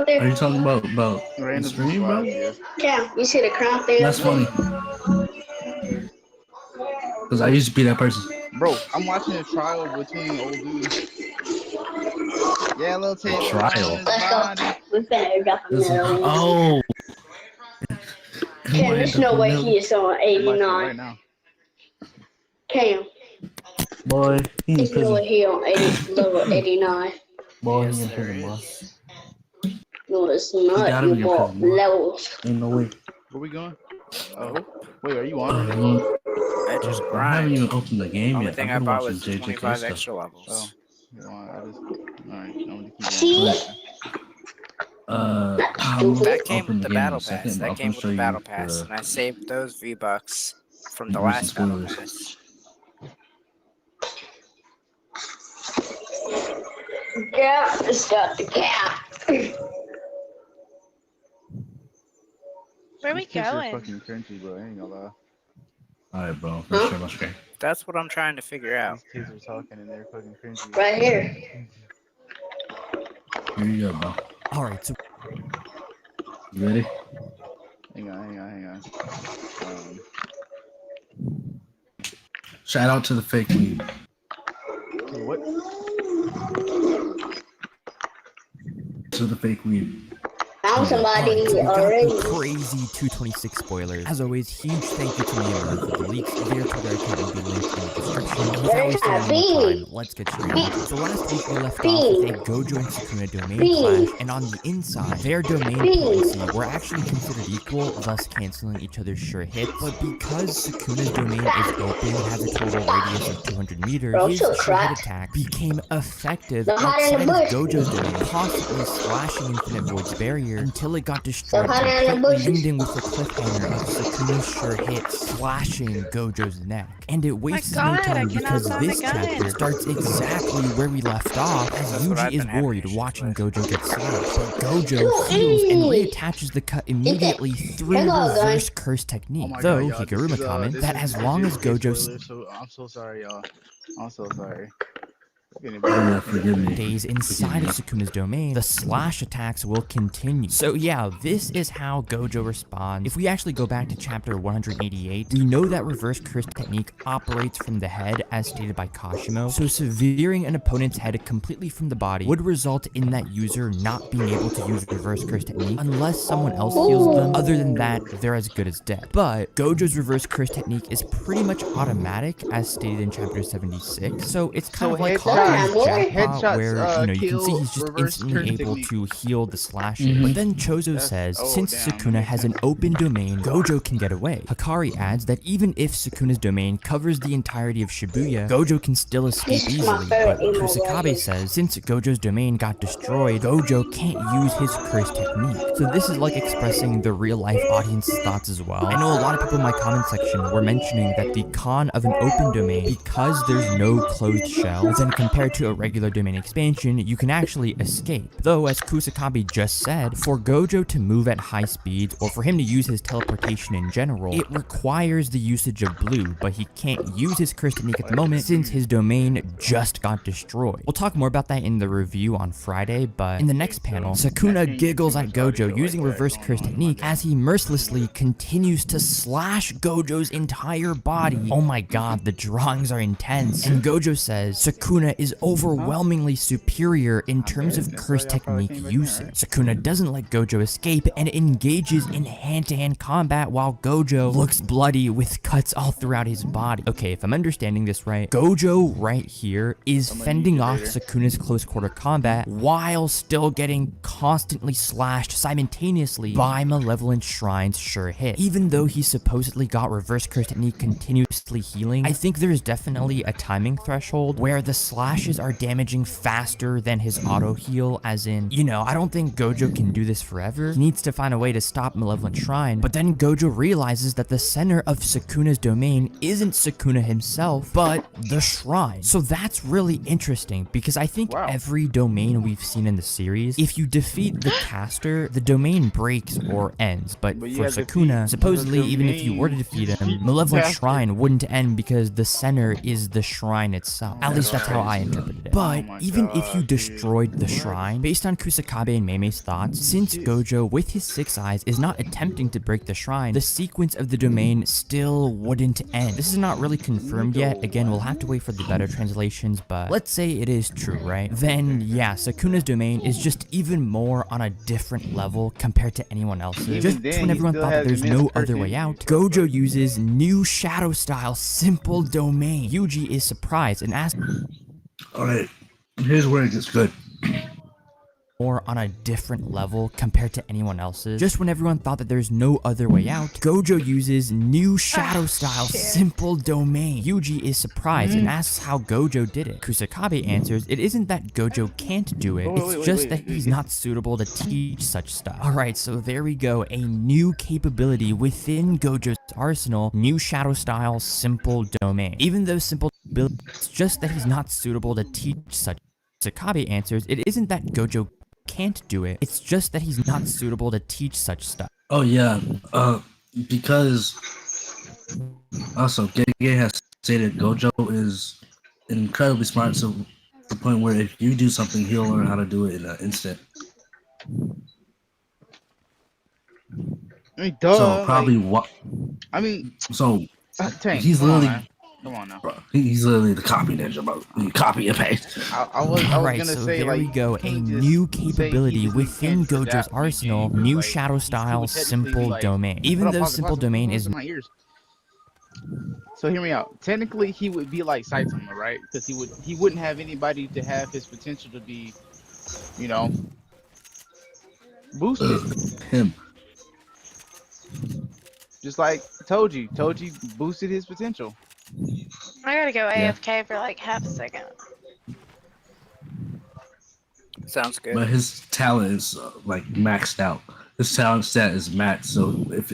up there? Are you talking about the Random stream, bro? squad, yeah. Yeah, you see the crown thing? That's funny. Cause I used to be that person. Bro, I'm watching a trial between old dudes. Yeah, little tape trial. on his Let's go. body. We finna drop him there. Oh. Cam, there's no way he is on I'm watching it 89. right now. Cam, Boy, he in there's no prison. way he on level 89. Boy, he in prison, boy. No, it's gotta not. be You in bought prison, boy. levels. Ain't no way. Where we going? Oh, wait, are you on right I just I haven't grind. even opened the game Only yet. thing I've I been bought watching was JJK 25 stuff. extra levels. Oh, you want? Alright, I'm gonna keep See? That came open with the the game in battle a pass. second, but That I'm came gonna with show the you battle pass, the and I saved those V-Bucks from the recent last battle spoilers. pass. Yeah, it's got the cap. Where we These kids are going? fucking cringy, bro. I ain't gonna lie. Alright, bro. Let's share my screen. That's what I'm trying to figure out. These kids are talking and they're fucking cringy. Right here. Here you go, bro. Alright, so You ready? Hang on. Shout out to the fake weed. What? To the fake weed. Found somebody alright, so we got already. the crazy 226 spoilers. As always, huge thank you to me and Lou for the leaks. Their Twitter account will be linked in the description. Without wasting any more time, let's get straight into it. So last week we left off with a Gojo and Sukuna domain clash, and on the inside, their domain potency were actually considered equal, thus canceling each other's sure hits. But because Sukuna's domain is open and has a total radius of 200 meters, his sure hit attack became effective outside of Gojo's domain, constantly slashing Infinite Void's barrier until it got destroyed, completely ending with a cliffhanger of Sukuna's sure hit slashing Gojo's neck. And it wastes no time because this chapter starts exactly where we left off, as Yuji is worried watching Gojo get slashed. But Gojo heals and reattaches the cut immediately through reverse curse technique. Oh my Though God, y'all, Higuruma comments that as long as Gojo I'm so sorry, y'all. I'm so sorry. Forgive me. stays inside of Sukuna's domain, the slash attacks will continue. So yeah, this is how Gojo responds. If we actually go back to chapter 188, we know that reverse curse technique operates from the head as stated by Kashimo, so severing an opponent's head completely from the body would result in that user not being able to use reverse curse technique unless someone else heals them. Other than that, they're as good as dead. But Gojo's reverse curse technique is pretty much automatic as stated in chapter 76, so it's kind of like Hawkeye's jackpot where, you can see he's just instantly able to heal the slashing. But then Chozo says, since Sukuna has an open domain, Gojo can get away. Hakari adds that even if Sukuna's domain covers the entirety of Shibuya, Gojo can still escape easily. But Kusakabe says, since Gojo's domain got destroyed, Gojo can't use his curse technique. So this is like expressing the real life audience's thoughts as well. I know a lot of people in my comment section were mentioning that the con of an open domain, because there's no closed shell, then compared to a regular domain expansion, you can actually escape. Though, as Kusakabe just said, for Gojo to move at high speeds, or for him to use his teleportation in general, it requires the usage of blue, but he can't use his curse technique at the moment since his domain just got destroyed. We'll talk more about that in the review on Friday, but in the next panel, Sukuna giggles at Gojo using reverse curse technique as he mercilessly continues to slash Gojo's entire body. Oh my god, the drawings are intense. And Gojo says Sukuna is overwhelmingly superior in terms of curse technique usage. Sukuna doesn't let Gojo escape and engages in hand-to-hand combat while Gojo looks bloody with cuts all throughout his body. Okay, if I'm understanding this right, Gojo right here is fending off Sukuna's close quarter combat while still getting constantly slashed simultaneously by Malevolent Shrine's sure hit. Even though he supposedly got reverse curse technique continuously healing, I think there's definitely a timing threshold where the slashes are damaging faster than his auto heal, as in, I don't think Gojo can do this forever. He needs to find a way to stop Malevolent Shrine, but then Gojo realizes that the center of Sukuna's domain isn't Sukuna himself, but the shrine. So that's really interesting because I think every domain we've seen in the series, if you defeat the caster, the domain breaks or ends, but for Sukuna, supposedly even if you were to defeat him, Malevolent Shrine wouldn't end because the center is the shrine itself. At least that's how I interpreted it. But my even if you God, dude. destroyed the shrine, based on Kusakabe and Mei's thoughts, since Gojo with his 6 eyes is not attempting to break the shrine, the sequence of the domain still wouldn't end. This is not really confirmed yet. Again, we'll have to wait for the better translations, but let's say it is true, right? Then yeah, Sukuna's domain is just even more on a different level compared to anyone else's. Even Just then, when he everyone still thought that has there's immense no other curse way out, energy. Gojo uses new shadow style simple domain. Yuji is surprised and asks Alright, here's where it gets good. more on a different level compared to anyone else's. Just when everyone thought that there's no other way out, Gojo uses new shadow style simple domain. Yuji is surprised and asks how Gojo did it. Kusakabe answers, it isn't that Gojo can't do it, it's just that he's not suitable to teach such stuff. Alright, so there we go, a new capability within Gojo's arsenal, new shadow style simple domain. Even though simple ability, it's just that he's not suitable to teach such. Kusakabe answers, it isn't that Gojo can't do it, it's just that he's not suitable to teach such stuff. Oh yeah, because also Gege has stated Gojo is incredibly smart, so to the point where if you do something, he'll learn how to do it in an instant. I mean, duh. So probably like, what? I mean, So Tank, he's come on, literally, man. Come on now. bro, he's literally the copy ninja, bro. You copy and paste. I was Alright, gonna so say, there like, we go, you a can't just new say he capability just within can't Gojo's adapt to arsenal, anything, new like, shadow he style would technically simple be like, domain. Even hold on, though pause it, simple pause it, domain pause is it, my ears. So hear me out. Technically, he would be like Saitama, right? Because he wouldn't have anybody to have his potential to be, you know, boosted. Him. Just like Toji boosted his potential. I gotta go Yeah. AFK for like half a second. Sounds good. But his talent is like maxed out. His talent stat is maxed. So if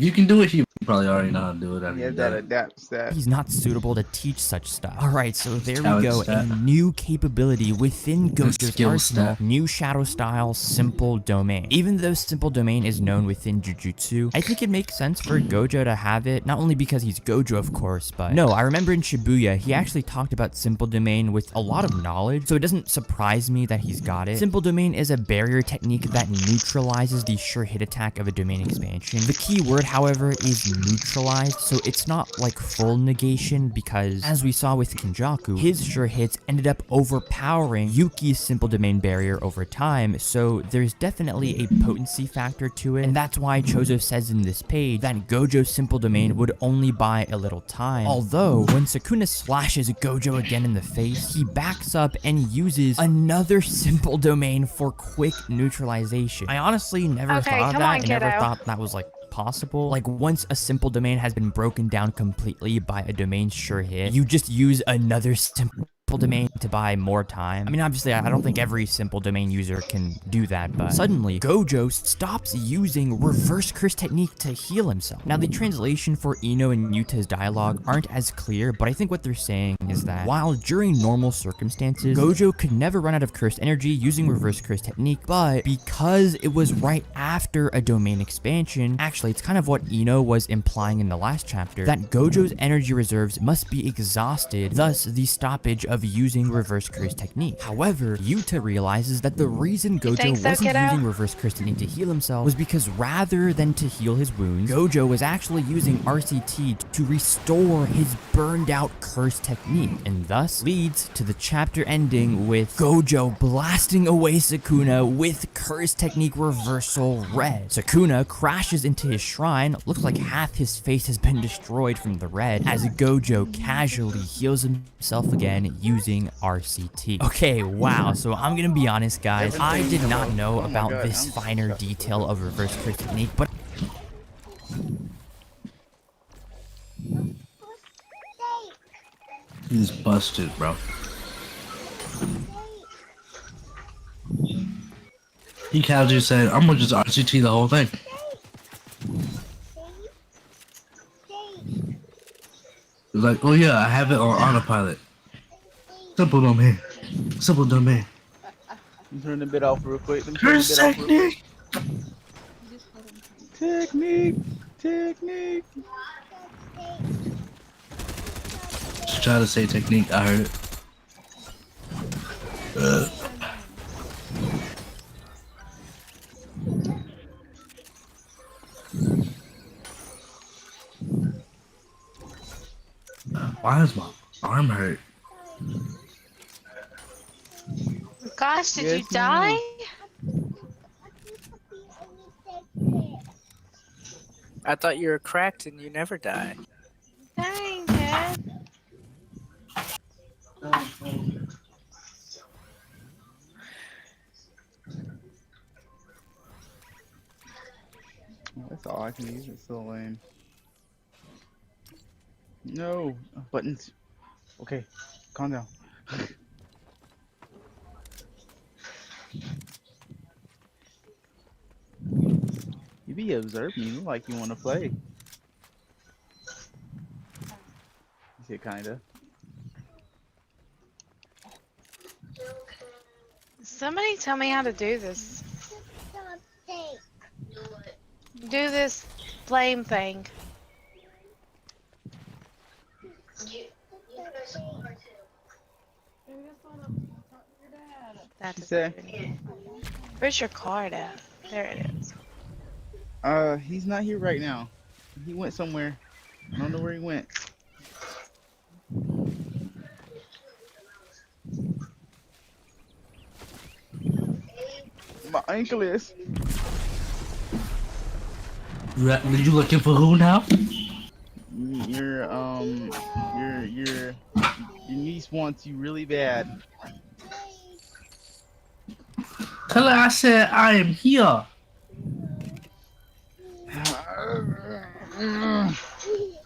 you can do it, he probably already know how to do it. He has that adapt stat. he's not suitable to teach such stuff. Alright, so there we Talent go, a stat. new capability within Gojo's skill arsenal, stat. new shadow style simple domain. Even though simple domain is known within Jujutsu, I think it makes sense for Gojo to have it, not only because he's Gojo of course, but no, I remember in Shibuya, he actually talked about simple domain with a lot of knowledge, so it doesn't surprise me that he's got it. Simple domain is a barrier technique that neutralizes the sure hit attack of a domain expansion. The key word, however, is neutralized, so it's not like full negation because, as we saw with Kenjaku, his sure hits ended up overpowering Yuki's simple domain barrier over time, so there's definitely a potency factor to it, and that's why Chozo says in this page that Gojo's simple domain would only buy a little time. Although, when Sukuna slashes Gojo again in the face, he backs up and uses another simple domain for quick neutralization. I honestly never Okay, thought of come that. on, I never kiddo. thought that was like possible. Like once a simple domain has been broken down completely by a domain sure hit, you just use another simple domain to buy more time. I mean, obviously, I don't think every simple domain user can do that, but suddenly, Gojo stops using reverse curse technique to heal himself. Now, the translation for Ino and Yuta's dialogue aren't as clear, but I think what they're saying is that while during normal circumstances, Gojo could never run out of cursed energy using reverse curse technique, but because it was right after a domain expansion, actually, it's kind of what Ino was implying in the last chapter, that Gojo's energy reserves must be exhausted, thus the stoppage of using reverse curse technique. However, Yuta realizes that the reason Gojo think so, wasn't kiddo? using reverse curse technique to heal himself was because rather than to heal his wounds, Gojo was actually using RCT to restore his burned out curse technique, and thus leads to the chapter ending with Gojo blasting away Sukuna with curse technique reversal red. Sukuna crashes into his shrine, looks like half his face has been destroyed from the red, as Gojo casually heals himself again using RCT. Okay, wow, so I'm gonna be honest guys, I did not know about this finer detail of reverse curse technique, but He's busted, bro. He casually said, I'm gonna just RCT the whole thing. He was like, oh yeah, I have it on autopilot. Simple domain. Simple domain. Let me turn the bit off real quick. Let me turn Curse the bit off real quick. technique. Technique. Just try to say technique, I heard it. Why is my arm hurt? Gosh, did you Yes, die? ma'am. I thought you were cracked and you never die. Dang, Dad. Oh, that's all I can use. It's so lame. No buttons. Okay, calm down. You be observing. You look like you want to play. You said kinda. Somebody tell me how to do this. Do this flame thing. That She doesn't said, do anything. Where's your card at? There it is. he's not here right now. He went somewhere. I don't know where he went. My ankle is. Did you looking for who now? Your niece wants you really bad. Tell her I said I am here.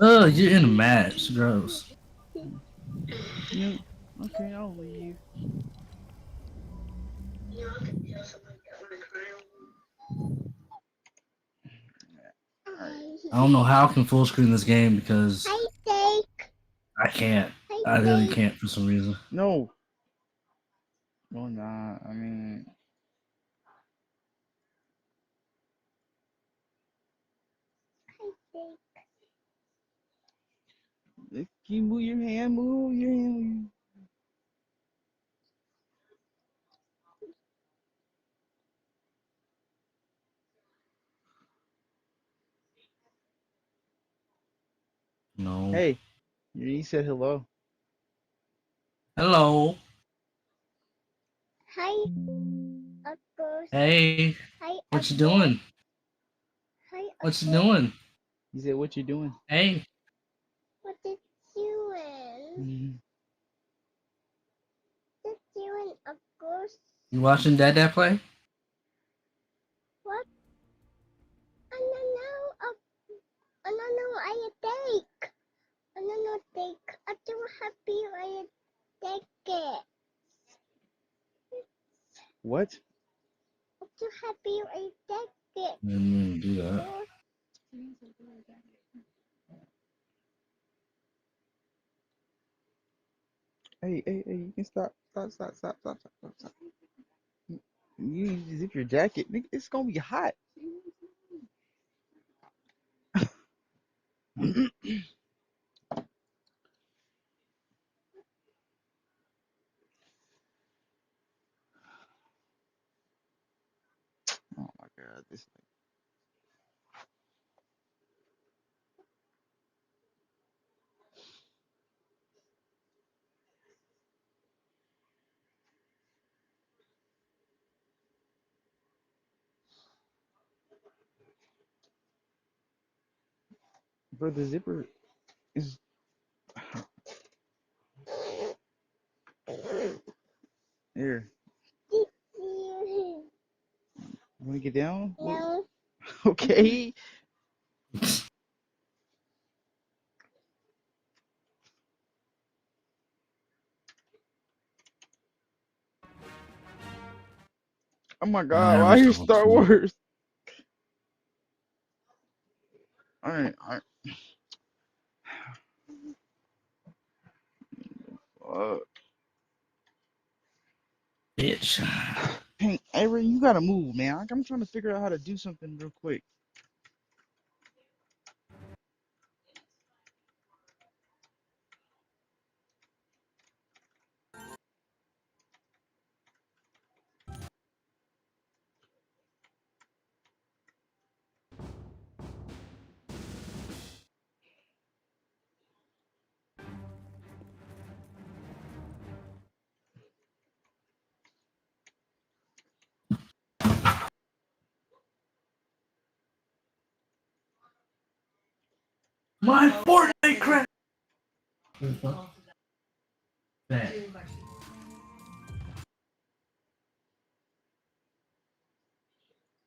You're in a match. Gross. You okay? I'll leave. I don't know how I can full screen this game because I can't. I really can't for some reason. No. Well, nah. I mean, can you move your hand? Move your hand. No. Hey, your niece said hello. Hello. Hi, Uncle. Hey. Hi, What you Uncle. doing? Hi, What you Uncle. doing? He said, "What you doing?" Hey. What did you doing? What did you doing, Uncle? You watching Dad play? What? I don't know. I don't know. I take. I don't know. Take. I don't happy. I take it. What? I'm too happy. I take it. I didn't mean to do that. Hey, you can stop. You need to zip your jacket. Nigga, it's gonna be hot. Oh my god, this bro, the zipper is here. You wanna get down? No. Okay. Oh my I god, am why just you talking Star to Wars? Alright, uh, bitch. hey, Avery, you gotta move, man. I'm trying to figure out how to do something real quick. My Fortnite crack. That.